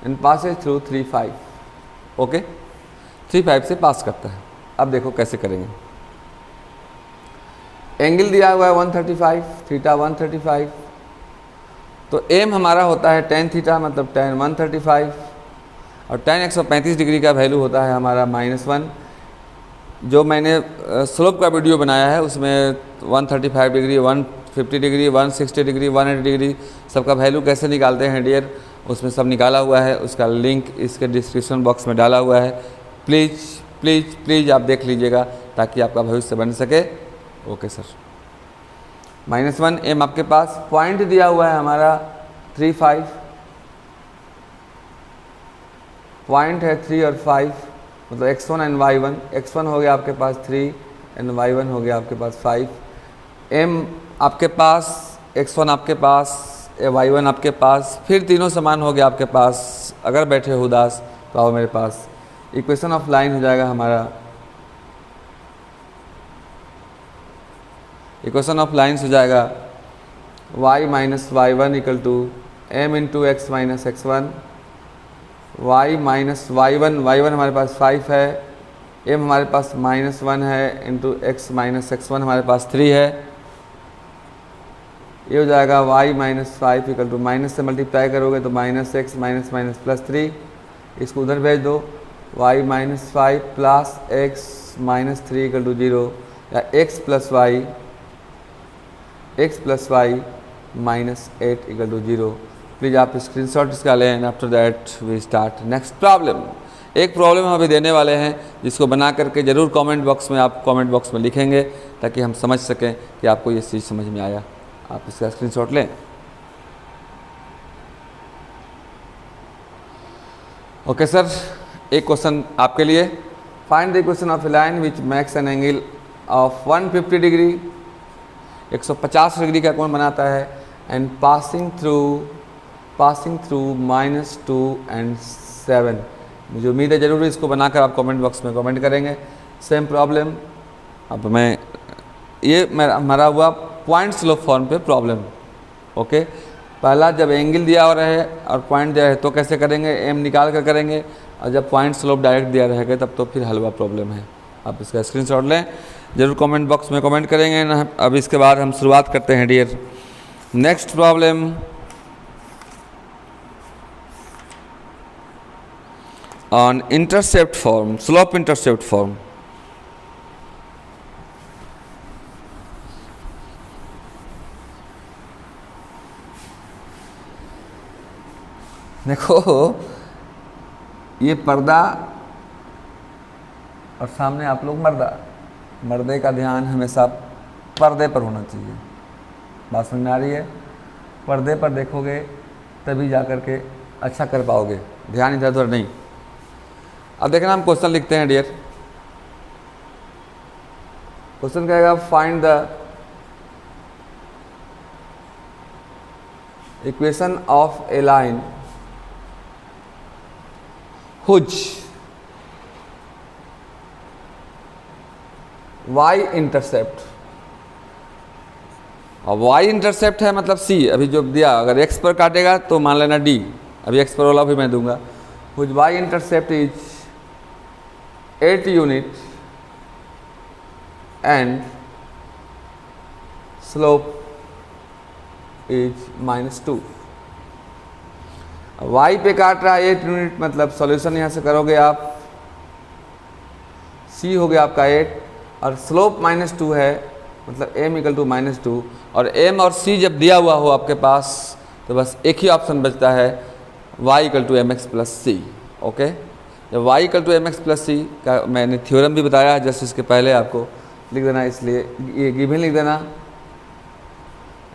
and passes through 3 5, okay. 3 5 से पास करता है। अब देखो कैसे करेंगे। एंगल दिया हुआ है 135, थीटा 135, तो एम हमारा होता है tan थीटा, मतलब tan 135 और tan 135 डिग्री का वैल्यू होता है हमारा -1। जो मैंने स्लोप का वीडियो बनाया है उसमें 135 डिग्री, 150 डिग्री, 160 डिग्री, 180 डिग्री सबका वैल्यू कैसे निकालते हैं डियर, उसमें सब निकाला हुआ है। उसका लिंक इसके डिस्क्रिप्शन बॉक्स में डाला हुआ है। प्लीज़ प्लीज़ प्लीज़ आप देख लीजिएगा ताकि आपका भविष्य बन सके, ओके सर। -1 एम आपके पास, पॉइंट दिया हुआ है हमारा 3 5, पॉइंट है 3 और 5, मतलब x1 एंड y1। x1 हो गया आपके पास 3 एंड y1 हो गया आपके पास 5। m आपके पास, x1 आपके पास, y1 आपके पास, फिर तीनों समान हो गया आपके पास। अगर बैठे हो उदास तो आओ मेरे पास। इक्वेशन ऑफ लाइन हो जाएगा हमारा, इक्वेशन ऑफ लाइन्स हो जाएगा y minus y1 equal to m into X minus x1। y minus y1 हमारे पास 5 है, m हमारे पास -1 है, इंटू एक्स माइनस x1 हमारे पास 3 है। ये हो जाएगा y minus 5 equal to, minus से मल्टीप्लाई करोगे तो -x माइनस माइनस प्लस 3, इसको उधर भेज दो। y minus 5 plus x minus 3 equal to 0, या x plus y minus 8 equal to 0। Please आप स्क्रीनशॉट इसका लें and after that we start next problem. एक प्रॉब्लम हम अभी देने वाले हैं जिसको बना करके ज़रूर कमेंट बॉक्स में आप कमेंट बॉक्स में लिखेंगे ताकि हम समझ सकें कि आपको ये चीज़ समझ में आया। आप इसका स्क्रीनशॉट लें। ओके सर, एक क्वेश्चन आपके लिए। Find the equation of a line which makes an angle of 150 degree, 150 degree का कोण बनाता है, एंड पासिंग थ्रू -2 and 7। मुझे उम्मीद है ज़रूर इसको बनाकर आप कमेंट बॉक्स में कमेंट करेंगे। सेम प्रॉब्लम अब मैं ये हमारा हुआ पॉइंट स्लोप फॉर्म पे प्रॉब्लम। ओके, पहला जब एंगल दिया हो रहा है और पॉइंट दिया है तो कैसे करेंगे, एम निकाल कर करेंगे, और जब पॉइंट स्लोप डायरेक्ट दिया रहेगा तब तो फिर हलवा प्रॉब्लम है। आप इसका स्क्रीनशॉट लें, ज़रूर कमेंट बॉक्स में कमेंट करेंगे ना। अब इसके बाद हम शुरुआत करते हैं dear. Next problem on intercept form, slope intercept form. देखो ये पर्दा और सामने आप लोग मर्दा, मर्दे का ध्यान हमेशा पर्दे पर होना चाहिए। बात समझ में आ रही है? पर्दे पर देखोगे तभी जा कर के अच्छा कर पाओगे, ध्यान इधर उधर नहीं। अब देखना हम क्वेश्चन लिखते हैं डियर। क्वेश्चन कहेगा find the equation of a line whose y intercept. और y इंटरसेप्ट है मतलब c, अभी जो दिया अगर x पर काटेगा तो मान लेना d, अभी x पर वाला भी मैं दूंगा। Whose y intercept is 8 unit and slope is -2। y पे काट रहा है 8 यूनिट, मतलब सॉल्यूशन यहाँ से करोगे आप, c हो गया आपका 8 और स्लोप -2 है, मतलब m = -2। और m और c जब दिया हुआ हो आपके पास तो बस एक ही ऑप्शन बचता है, y = mx + c। ओके, जब y = mx + c का मैंने थ्योरम भी बताया जस्ट इसके पहले, आपको लिख देना, इसलिए ये गिवन लिख देना।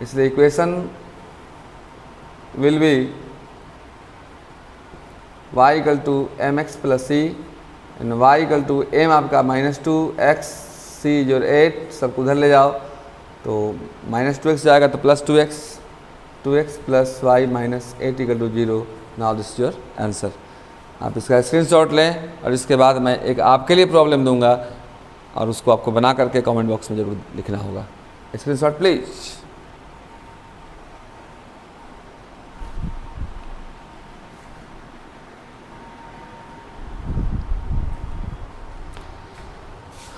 इसलिए equation will be y = mx + c and y = m आपका -2 x c जो 8 सबको उधर ले जाओ तो -2x जाएगा तो +2x, 2x + y - 8 = 0। Now this your answer. आप इसका स्क्रीनशॉट लें और इसके बाद मैं एक आपके लिए प्रॉब्लम दूंगा और उसको आपको बना करके कमेंट बॉक्स में ज़रूर लिखना होगा। Screenshot please.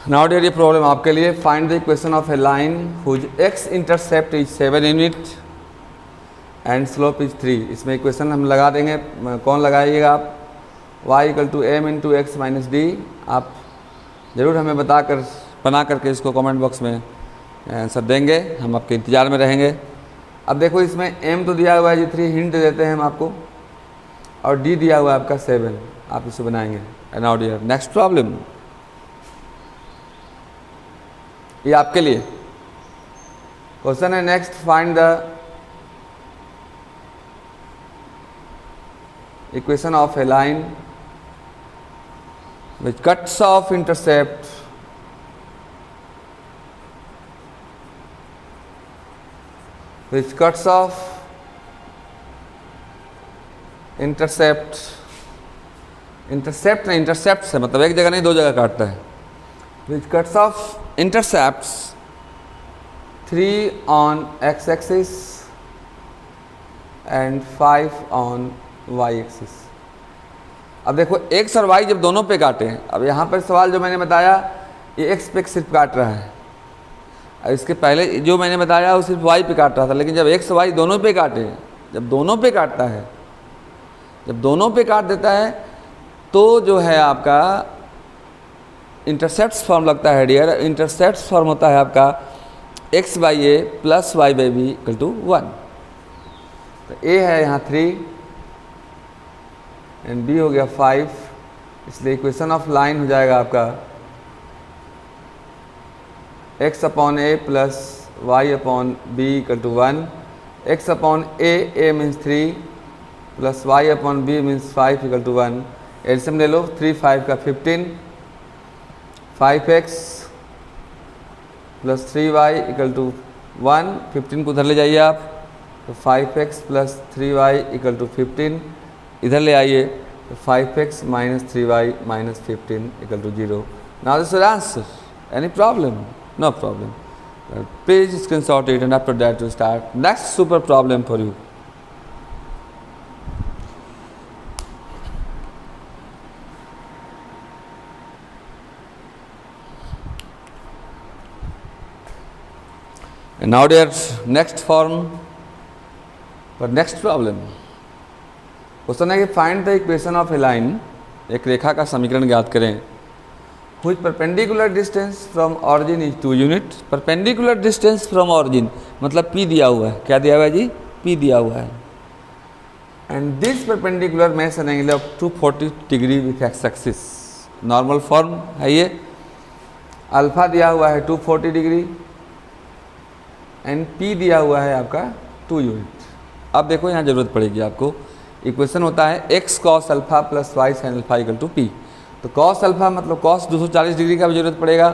नाउ डियर ये प्रॉब्लम आपके लिए। Find the equation of a line whose x intercept is 7 unit and slope is 3। इसमें इक्वेशन हम लगा देंगे, कौन लगाइएगा आप, y = m × x - d। आप ज़रूर हमें बना करके इसको कमेंट बॉक्स में आंसर देंगे, हम आपके इंतज़ार में रहेंगे। अब देखो इसमें m तो दिया हुआ है जी 3, हिंट देते हैं हम आपको, और d दिया हुआ है आपका 7। आप इसे बनाएंगे। नाउ डियर नेक्स्ट प्रॉब्लम, ये आपके लिए क्वेश्चन है। Next find the equation of a line which cuts of intercept intercept नहीं, इंटरसेप्ट से मतलब एक जगह नहीं दो जगह काटता है। which cuts off intercepts 3 on x-axis and 5 on y-axis। अब देखो x और y जब दोनों पे काटे हैं, अब यहाँ पर सवाल जो मैंने बताया ये x पे सिर्फ काट रहा है, और इसके पहले जो मैंने बताया वो सिर्फ y पे काट रहा था। लेकिन जब x y दोनों पे काटे, जब दोनों पे काटता है, जब दोनों पे काट देता है तो जो है आपका इंटरसेप्ट्स फॉर्म लगता है डियर। इंटरसेप्ट्स फॉर्म होता है आपका x/a + y/b = 1। तो a है यहाँ 3 एंड b हो गया 5 इसलिए इक्वेशन ऑफ लाइन हो जाएगा आपका x upon A plus Y upon B equal to 1, x upon A means 3 plus y upon B means 5 equal to 1। LCM ले लो, 3 5 का 15, 5x plus 3y equal to 1, 15 को उधर ले जाइए आप, तो 5x plus 3y equal to 15, इधर ले आइए तो 5x minus 3y minus 15 equal to 0। Now this is answer. Any problem? No problem. Please screenshot it and after that to start next super problem for you. And now there's next form for next problem. Question है कि find the equation of a line, एक रेखा का समीकरण ज्ञात करें, which perpendicular distance from origin is 2 unit। perpendicular distance from origin मतलब P दिया हुआ है, क्या दिया हुआ है जी? P दिया हुआ है। and this perpendicular makes an angle of 240 degree with x axis। Normal form है ये, अल्फा दिया हुआ है 240 डिग्री एंड P दिया हुआ है आपका 2 यूनिट। अब देखो यहाँ जरूरत पड़ेगी आपको, इक्वेशन होता है x cos alpha plus y sin alpha equal to P। तो cos अल्फा मतलब cos 240 डिग्री का भी जरूरत पड़ेगा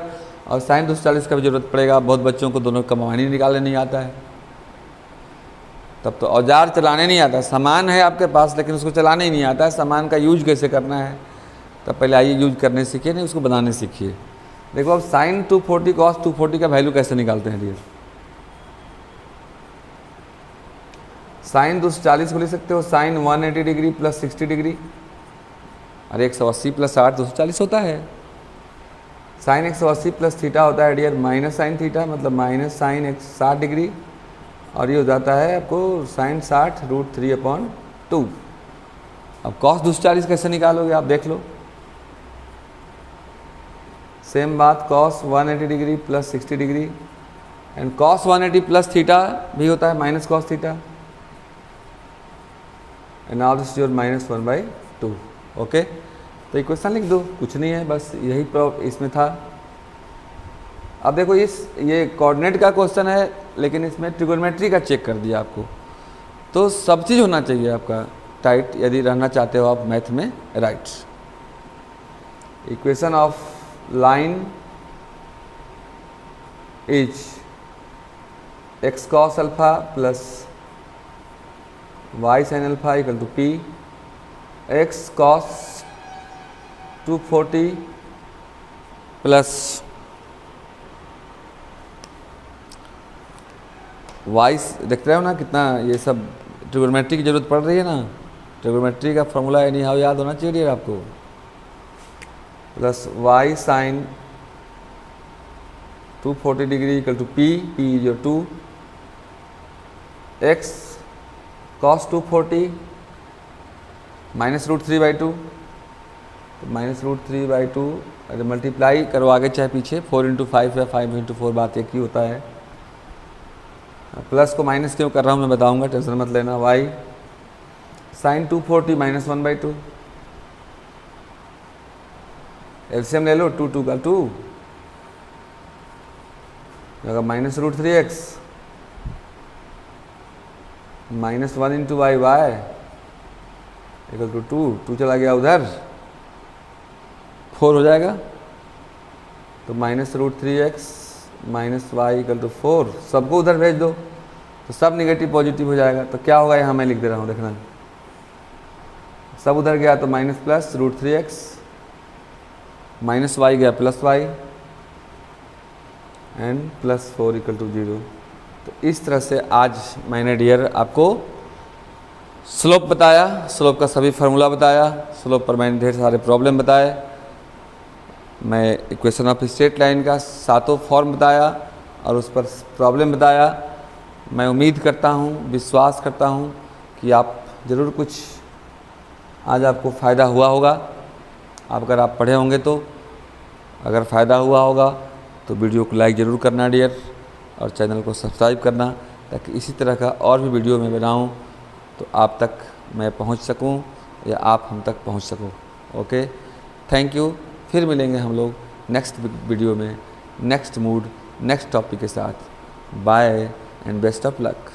और sin 240 का भी जरूरत पड़ेगा। बहुत बच्चों को दोनों कमानी निकालने नहीं आता है, तब तो औजार चलाने नहीं आता। सामान है आपके पास लेकिन उसको चलाने ही नहीं आता है, सामान का यूज कैसे करना है, तब पहले आइए यूज करने सीखिए, नहीं उसको बनाने सीखिए। देखो अब sin 240 cos 240 का वैल्यू कैसे निकालते हैं डियर? sin 240 को लिख सकते हो sin 180 डिग्री प्लस 60 डिग्री, और 180 प्लस 60 240 होता है। साइन 180 प्लस थीटा होता है डियर माइनस साइन थीटा, मतलब माइनस साइन 60 डिग्री, और ये हो जाता है आपको साइन 60 रूट 3/2। अब कॉस 240 कैसे निकालोगे आप देख लो, सेम बात, cos 180 degree plus 60 degree and cos 180 plus theta भी होता है minus cos theta, and now this is your -1/2। Okay, तो इक्वेशन लिख दो, कुछ नहीं है, बस यही इसमें था। अब देखो ये कोऑर्डिनेट का क्वेश्चन है लेकिन इसमें ट्रिगोनोमेट्री का चेक कर दिया आपको, तो सब चीज़ होना चाहिए आपका टाइट यदि रहना चाहते हो आप मैथ में right. Equation of line is x cos alpha plus y sin alpha equal to P, x cos 240 plus y, देख रहे हो ना कितना ये सब ट्रिगोनोमेट्री की जरूरत पड़ रही है ना, ट्रिगोनोमेट्री का फॉर्मूला एनी हाउ याद होना चाहिए आपको, plus y sin 240 degree equal to P, P is your 2, x cos 240 minus root 3/2, तो माइनस रूट 3/2, अरे मल्टीप्लाई करो आगे चाहे पीछे, 4 × 5 या 5 × 4 बात एक ही होता है। प्लस को माइनस क्यों कर रहा हूँ मैं बताऊँगा, टेंशन मत लेना। y साइन 240 -1/2, एलसीएम ले लो, 2 2 का 2 अगर minus root 3x minus 1 × y equal to 2 चला गया उधर, 4 हो जाएगा, तो minus root 3x minus Y equal to 4, सबको उधर भेज दो तो सब निगेटिव पॉजिटिव हो जाएगा। तो क्या होगा यहाँ मैं लिख दे रहा हूँ, देखना, सब उधर गया तो minus plus root 3x minus y गया plus y and plus 4 equal to 0। तो इस तरह से आज मैंने डियर आपको स्लोप बताया, स्लोप का सभी फार्मूला बताया, स्लोप पर मैंने ढेर सारे प्रॉब्लम बताए, मैं इक्वेशन ऑफ स्ट्रेट लाइन का 7 फॉर्म बताया और उस पर प्रॉब्लम बताया। मैं उम्मीद करता हूँ, विश्वास करता हूँ कि आप ज़रूर कुछ आज आपको फ़ायदा हुआ होगा। अगर आप पढ़े होंगे तो अगर फ़ायदा हुआ होगा तो वीडियो को लाइक ज़रूर करना डियर, और चैनल को सब्सक्राइब करना, ताकि इसी तरह का और भी वीडियो मैं बनाऊँ तो आप तक मैं पहुंच सकूं या आप हम तक पहुंच सको। Okay, thank you. फिर मिलेंगे हम लोग नेक्स्ट वीडियो में, नेक्स्ट मूड, नेक्स्ट टॉपिक के साथ। Bye and best of luck.